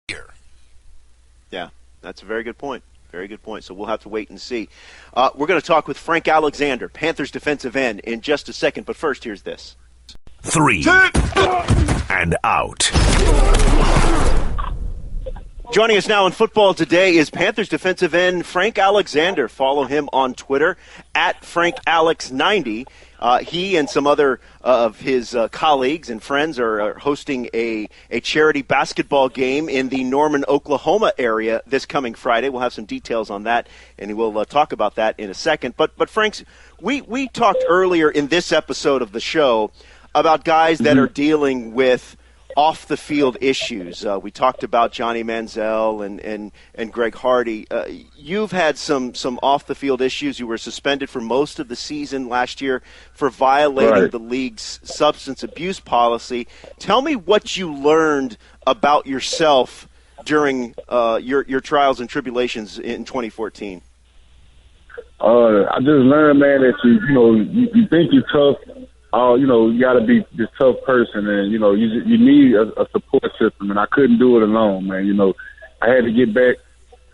year. Yeah, that's a very good point. Very good point. So we'll have to wait and see. We're going to talk with Frank Alexander, Panthers defensive end, in just a second. But first, here's this. 3 and out. Joining us now in Football Today is Panthers defensive end Frank Alexander. Follow him on Twitter at FrankAlex90. He and some other of his colleagues and friends are hosting a charity basketball game in the Norman, Oklahoma area this coming Friday. We'll have some details on that, and we'll talk about that in a second. But Frank, we talked earlier in this episode of the show about guys that are dealing with off-the-field issues. We talked about Johnny Manziel and Greg Hardy. You've had some off-the-field issues. You were suspended for most of the season last year for violating the league's substance abuse policy. Tell me what you learned about yourself during your trials and tribulations in 2014. I just learned, man, that you think you're tough. You got to be this tough person, and you need a support system, and I couldn't do it alone, man. I had to get back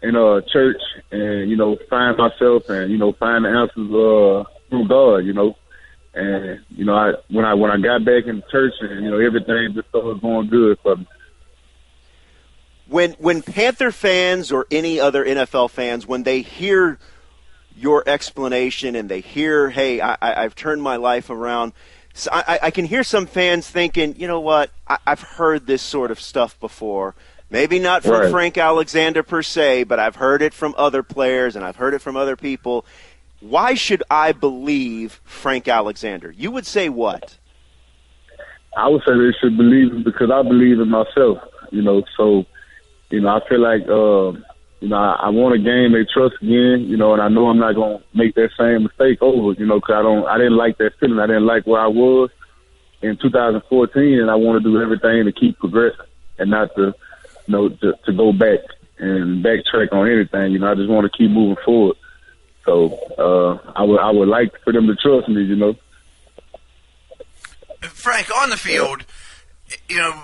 in church and find myself and find the answers through God, and when I got back in church and everything just started going good for me. When Panther fans or any other NFL fans, when they hear your explanation and they hear, hey, I've turned my life around, so I can hear some fans thinking, you know what, I've heard this sort of stuff before. Maybe not from Frank Alexander per se, but I've heard it from other players and I've heard it from other people. Why should I believe Frank Alexander? You would say what? I would say they should believe him because I believe in myself, so, I feel like, I want to gain their trust again, and I know I'm not going to make that same mistake over, because I didn't like that feeling. I didn't like where I was in 2014, and I want to do everything to keep progressing and not to go back and backtrack on anything. I just want to keep moving forward. So I would like for them to trust me, Frank, on the field,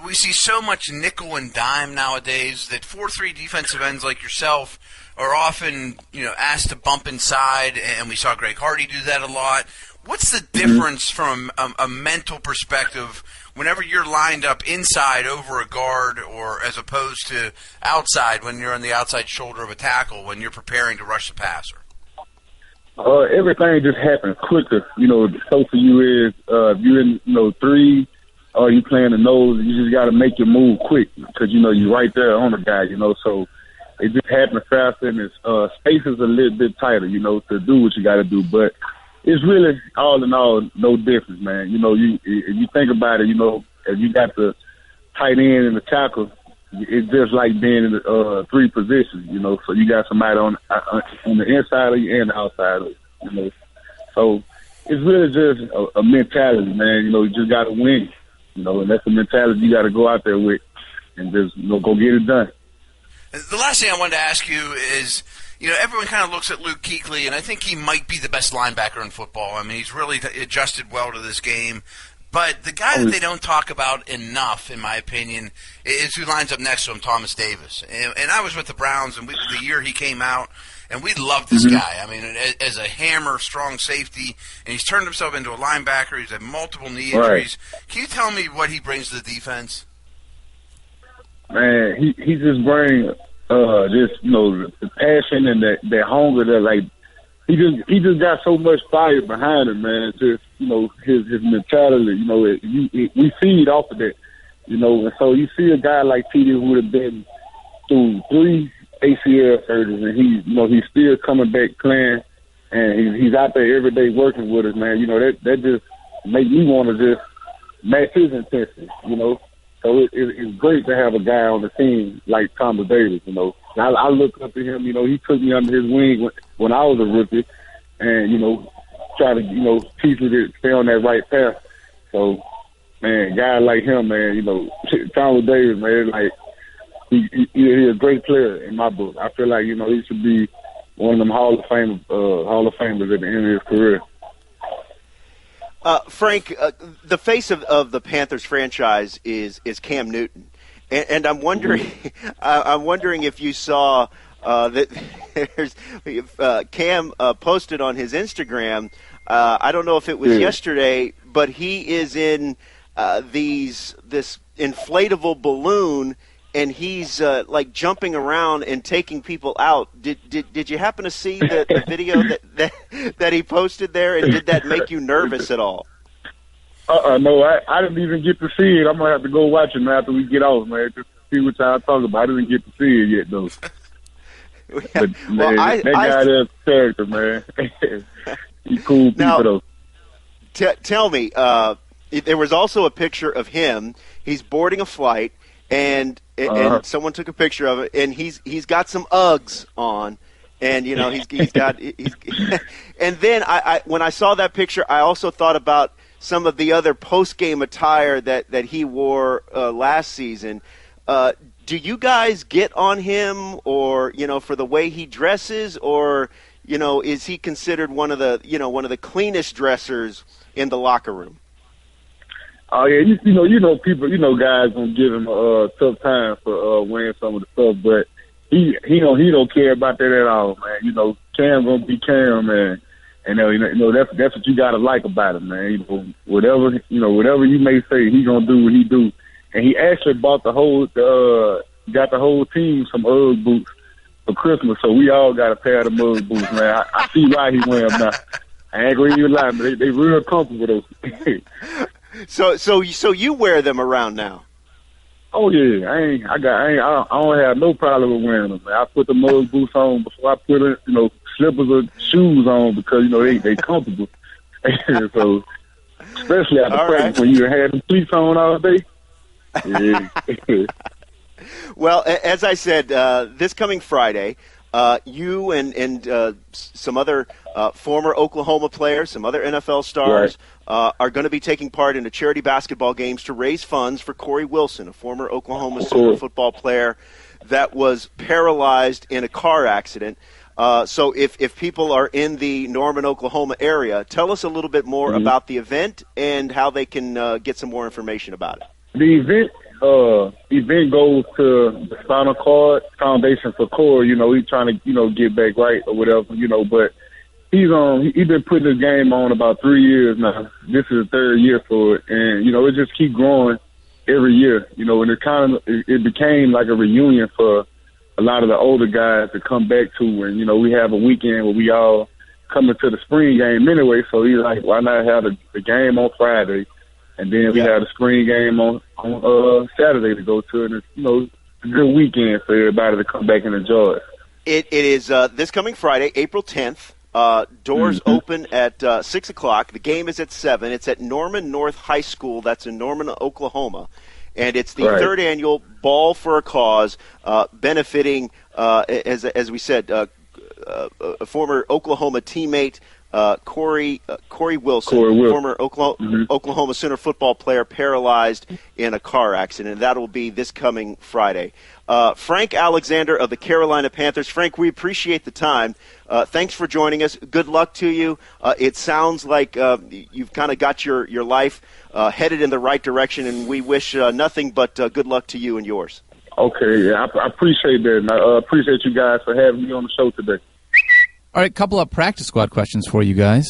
we see so much nickel and dime nowadays that 4-3 defensive ends like yourself are often, asked to bump inside, and we saw Greg Hardy do that a lot. What's the difference from a mental perspective whenever you're lined up inside over a guard or as opposed to outside when you're on the outside shoulder of a tackle when you're preparing to rush the passer? Everything just happens quicker. So for you is if you're in, 3, or you playing the nose, you just got to make your move quick because, you're right there on the guy, so it just happens faster and it's, space is a little bit tighter, to do what you got to do. But it's really, all in all, no difference, man. If you think about it, if you got the tight end and the tackle, it's just like being in the 3 positions, so you got somebody on the inside of you and the outside of you, So it's really just a mentality, man. You just got to win. And that's the mentality you got to go out there with and just go get it done. The last thing I wanted to ask you is, everyone kind of looks at Luke Kuechly, and I think he might be the best linebacker in football. I mean, he's really adjusted well to this game. But the guy that they don't talk about enough, in my opinion, is who lines up next to him, Thomas Davis. And I was with the Browns the year he came out, and we loved this guy. I mean, as a hammer, strong safety, and he's turned himself into a linebacker. He's had multiple knee injuries. Can you tell me what he brings to the defense? Man, he just brings the passion and that hunger that, like, he just got so much fire behind him, man. Just, his mentality, we feed off of that, and so you see a guy like TD who would have been through 3 ACL surgeries, and he's still coming back playing, and he's out there every day working with us, man. That just make me want to just match his intensity, So it's great to have a guy on the team like Thomas Davis, I look up to him, he took me under his wing when I was a rookie, and, try to, teach me to stay on that right path. So, man, a guy like him, man, Thomas Davis, man, like, he's a great player in my book. I feel like, he should be one of them Hall of Famers at the end of his career. Frank, the face of the Panthers franchise is Cam Newton. And I'm wondering, I'm wondering if you saw that there's Cam posted on his Instagram. I don't know if it was yesterday, but he is in this inflatable balloon, and he's like jumping around and taking people out. Did you happen to see the video that he posted there, and did that make you nervous at all? No, I didn't even get to see it. I'm gonna have to go watch it after we get off, man, just to see what y'all talking about. I didn't get to see it yet, though. But, man, that guy there's character, man. He's cool people, now, though. Tell me, there was also a picture of him. He's boarding a flight, and someone took a picture of it, and he's got some Uggs on. And he's got and then I when I saw that picture, I also thought about some of the other post-game attire that he wore last season. Do you guys get on him, or for the way he dresses, or is he considered one of the cleanest dressers in the locker room? Oh yeah, people, guys gonna give him a tough time for wearing some of the stuff, but he don't care about that at all, man. Cam gonna be Cam, man. And that's what you gotta like about him, man. Whatever you may say, he gonna do what he do. And he actually bought got the whole team some Ugg boots for Christmas, so we all got a pair of them Ugg boots, man. I see why he wear them now. I ain't gonna even lie, but they real comfortable though. So you wear them around now? Oh yeah, I don't have no problem with wearing them, man. I put the Ugg boots on before I put slippers or shoes on because they comfortable. So especially after practice when you had the cleats on all day. Yeah. Well, as I said, this coming Friday, you and some other former Oklahoma players, some other NFL stars, are going to be taking part in a charity basketball games to raise funds for Corey Wilson, a former Oklahoma Sooner football player that was paralyzed in a car accident. So if people are in the Norman, Oklahoma area, tell us a little bit more about the event and how they can get some more information about it. The event goes to the Spinal Cord Foundation for Corey. He's trying to get back right or whatever, but he's been putting his game on about 3 years now. This is the third year for it, and it just keep growing every year. And it became like a reunion for a lot of the older guys to come back to, and we have a weekend where we all come into the spring game anyway. So he's like, why not have the game on Friday, and then we have the spring game on Saturday to go to, and it's a good weekend for everybody to come back and enjoy it. It is this coming Friday, April 10th. Doors open at 6 o'clock. The game is at 7. It's at Norman North High School. That's in Norman, Oklahoma. And it's the third annual Ball for a Cause, benefiting, as we said, a former Oklahoma teammate, Corey Wilson, former Oklahoma Sooner football player, paralyzed in a car accident. That will be this coming Friday. Frank Alexander of the Carolina Panthers. Frank, we appreciate the time. Thanks for joining us. Good luck to you. It sounds like you've kind of got your life headed in the right direction, and we wish nothing but good luck to you and yours. Okay, yeah, I appreciate that, and I appreciate you guys for having me on the show today. All right, couple of practice squad questions for you guys.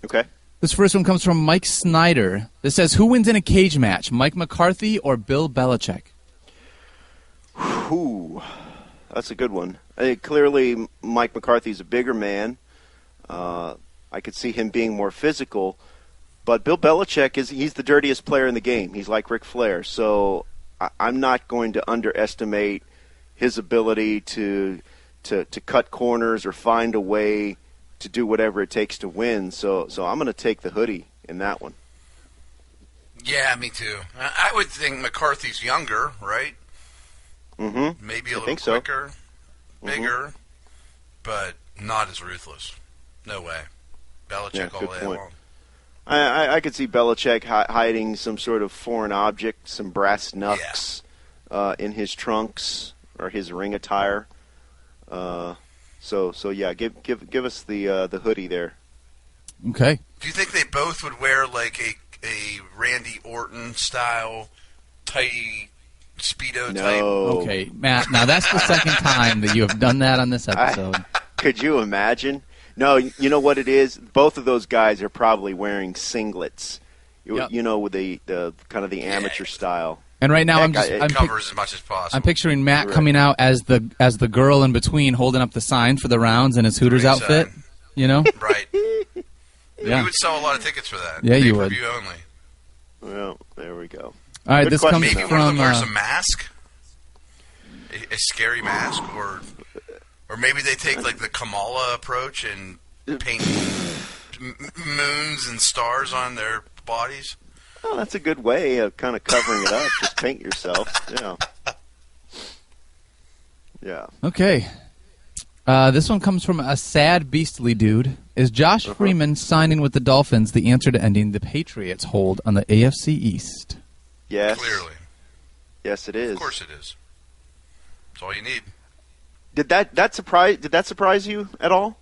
Okay. This first one comes from Mike Snyder. This says, who wins in a cage match, Mike McCarthy or Bill Belichick? Ooh, that's a good one. Clearly, Mike McCarthy's a bigger man. I could see him being more physical. But Bill Belichick, he's the dirtiest player in the game. He's like Ric Flair. So I'm not going to underestimate his ability to cut corners or find a way to do whatever it takes to win. So I'm going to take the hoodie in that one. Yeah, me too. I would think McCarthy's younger, right? Mm-hmm. Maybe a little quicker, bigger, but not as ruthless. No way. Belichick all the way along. I could see Belichick hiding some sort of foreign object, some brass knucks in his trunks or his ring attire. So yeah, give us the hoodie there. Okay. Do you think they both would wear like a Randy Orton style tighty Speedo type. No. Okay, Matt. Now that's the second time that you have done that on this episode. Could you imagine? No, you know what it is? Both of those guys are probably wearing singlets. Yep. You know, with the kind of the amateur style. And right now, I'm covers as much as possible. I'm picturing Matt coming out as the girl in between, holding up the sign for the rounds in his Hooters outfit. You know, right? Yeah. You would sell a lot of tickets for that. Yeah, you would. Pay-per-view only. Well, there we go. All right, Good this question. comes Maybe from one of them wears a mask, a scary mask, or maybe they take like the Kamala approach and paint moons and stars on their bodies. Oh, that's a good way of kind of covering it up. Just paint yourself. Yeah. Yeah. Okay. This one comes from a sad, beastly dude. Is Josh Freeman signing with the Dolphins the answer to ending the Patriots' hold on the AFC East? Yes. Clearly. Yes, it is. Of course it is. That's all you need. Did that surprise you at all?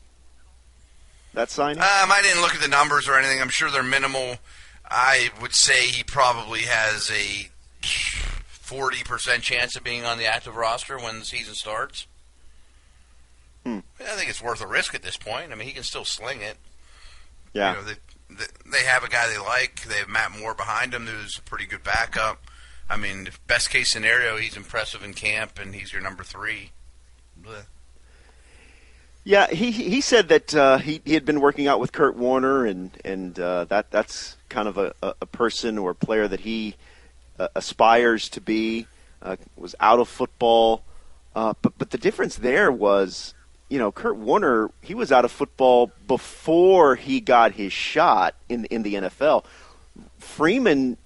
That signing? I didn't look at the numbers or anything. I'm sure they're minimal. I would say he probably has a 40% chance of being on the active roster when the season starts. I think it's worth a risk at this point. I mean, he can still sling it. Yeah. You know, they have a guy they like. They have Matt Moore behind him, who's a pretty good backup. I mean, best case scenario, he's impressive in camp, and he's your number 3. Blech. Yeah, he said that he had been working out with Kurt Warner, and that's kind of a person or a player that he aspires to be. Was out of football, but the difference there was, you know, Kurt Warner, he was out of football before he got his shot in the NFL. Freeman,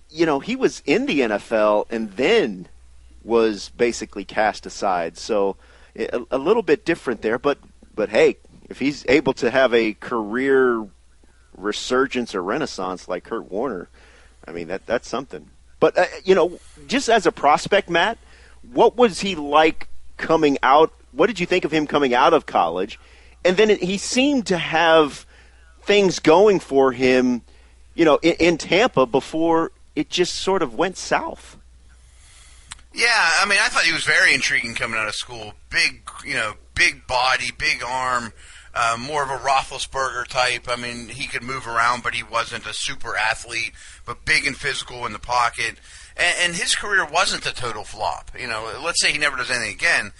you know, he was in the NFL and then was basically cast aside. So a little bit different there, but hey, if he's able to have a career resurgence or renaissance like Kurt Warner, I mean, that's something. But, you know, just as a prospect, Matt, what was he like coming out? What did you think of him coming out of college? And then he seemed to have things going for him, you know, in Tampa before it just sort of went south. Yeah, I mean, I thought he was very intriguing coming out of school. Big, you know, big body, big arm, more of a Roethlisberger type. I mean, he could move around, but he wasn't a super athlete, but big and physical in the pocket. And his career wasn't a total flop. You know, let's say he never does anything again,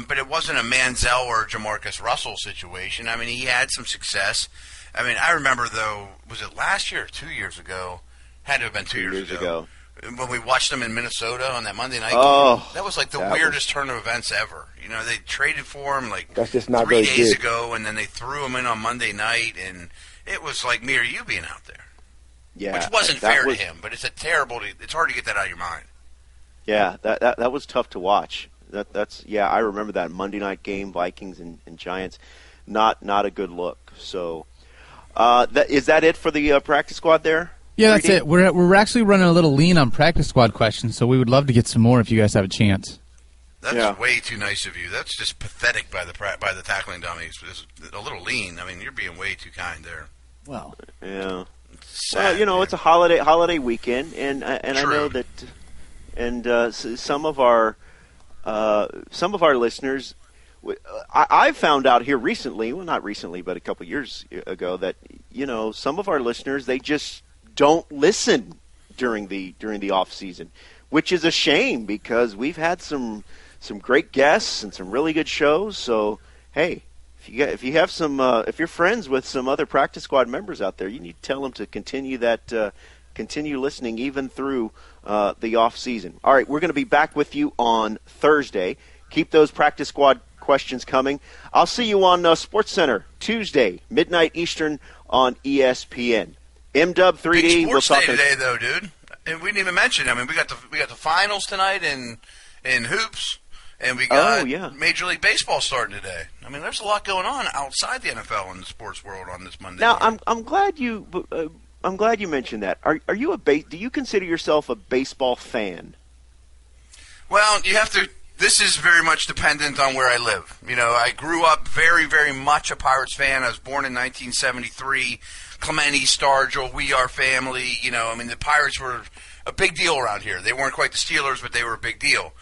but it wasn't a Manziel or Jamarcus Russell situation. I mean, he had some success. I mean, I remember, though, was it last year or 2 years ago? Had to have been 2 years ago. When we watched them in Minnesota on that Monday night game, that was like the weirdest turn of events ever. You know, they traded for him like that's just not 3 days good. ago, and then they threw him in on Monday night, and it was like me or you being out there. Yeah, which wasn't fair to him, but it's hard to get that out of your mind. Yeah, that was tough to watch. I remember that Monday night game, Vikings and Giants, not a good look. So, is that it for the practice squad there? Yeah, that's it. We're actually running a little lean on practice squad questions, so we would love to get some more if you guys have a chance. That's way too nice of you. That's just pathetic by the tackling dummies. It's a little lean. I mean, you're being way too kind there. Well, yeah. Sad, well, you know, man. It's a holiday weekend, and I know that, and some of our listeners, I found out here recently, well, not recently, but a couple years ago, that, you know, some of our listeners, they just don't listen during the off season, which is a shame because we've had some great guests and some really good shows. So hey, if you have some if you're friends with some other practice squad members out there, you need to tell them to continue listening even through the off season. All right, we're going to be back with you on Thursday. Keep those practice squad questions coming. I'll see you on SportsCenter Tuesday, midnight Eastern on ESPN. M-Dub 3D. Big sports day today, though, dude. And we didn't even mention. I mean, we got the finals tonight in hoops, and we got Major League Baseball starting today. I mean, there's a lot going on outside the NFL in the sports world on this Monday. Now, morning. I'm glad you mentioned that. Are you do you consider yourself a baseball fan? Well, you have to. This is very much dependent on where I live. You know, I grew up very, very much a Pirates fan. I was born in 1973. Clemente, Stargell, We Are Family. You know, I mean, the Pirates were a big deal around here. They weren't quite the Steelers, but they were a big deal.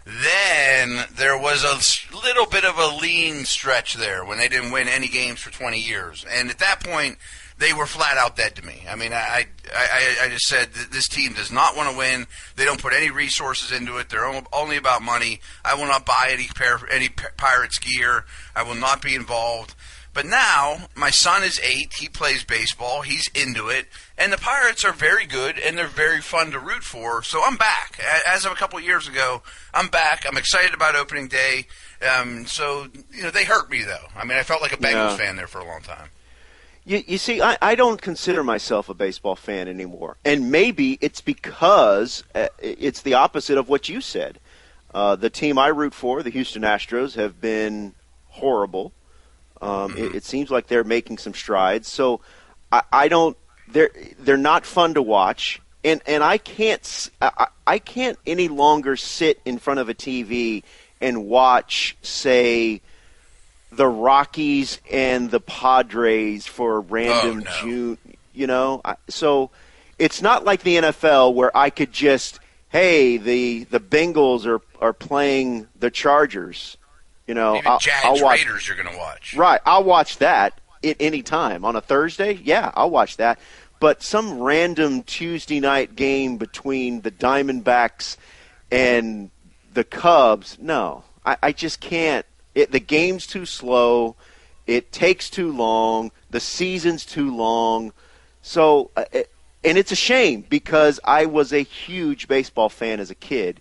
Then there was a little bit of a lean stretch there when they didn't win any games for 20 years. And at that point, they were flat out dead to me. I mean, I just said this team does not want to win. They don't put any resources into it. They're only about money. I will not buy any Pirates gear. I will not be involved. But now, my son is 8. He plays baseball. He's into it. And the Pirates are very good, and they're very fun to root for. So I'm back. As of a couple of years ago, I'm back. I'm excited about opening day. So, they hurt me, though. I mean, I felt like a Bengals fan there for a long time. You see, I don't consider myself a baseball fan anymore. And maybe it's because it's the opposite of what you said. The team I root for, the Houston Astros, have been horrible. It seems like they're making some strides. So I don't. They're not fun to watch, and I can't any longer sit in front of a TV and watch, say, the Rockies and the Padres for random June. So it's not like the NFL where I could just, hey, the Bengals are playing the Chargers. Even Jags Raiders you're going to watch. Right. I'll watch that at any time. On a Thursday, yeah, I'll watch that. But some random Tuesday night game between the Diamondbacks and the Cubs, no. I just can't. The game's too slow. It takes too long. The season's too long. So, and it's a shame because I was a huge baseball fan as a kid.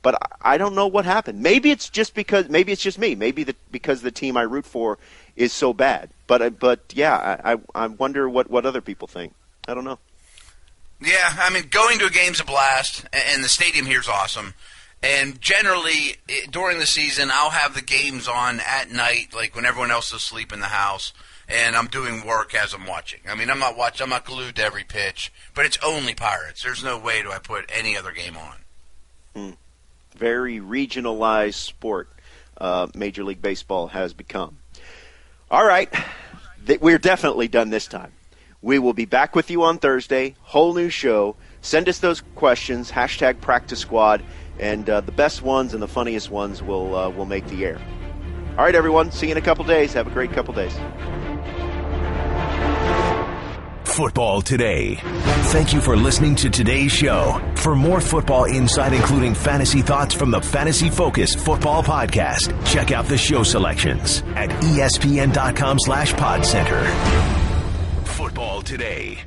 But I don't know what happened. Maybe it's just me. Maybe because the team I root for is so bad. But yeah, I wonder what other people think. I don't know. Yeah, I mean, going to a game's a blast, and the stadium here is awesome. And generally, during the season, I'll have the games on at night, like when everyone else is asleep in the house, and I'm doing work as I'm watching. I mean, I'm not glued to every pitch, but it's only Pirates. There's no way do I put any other game on. Very regionalized sport Major League Baseball has become. All right. We're definitely done this time. We will be back with you on Thursday. Whole new show. Send us those questions, #PracticeSquad, and the best ones and the funniest ones will make the air. All right, everyone. See you in a couple days. Have a great couple days. Football Today. Thank you for listening to today's show. For more football insight, including fantasy thoughts from the Fantasy Focus Football Podcast, check out the show selections at espn.com/podcenter. Football Today.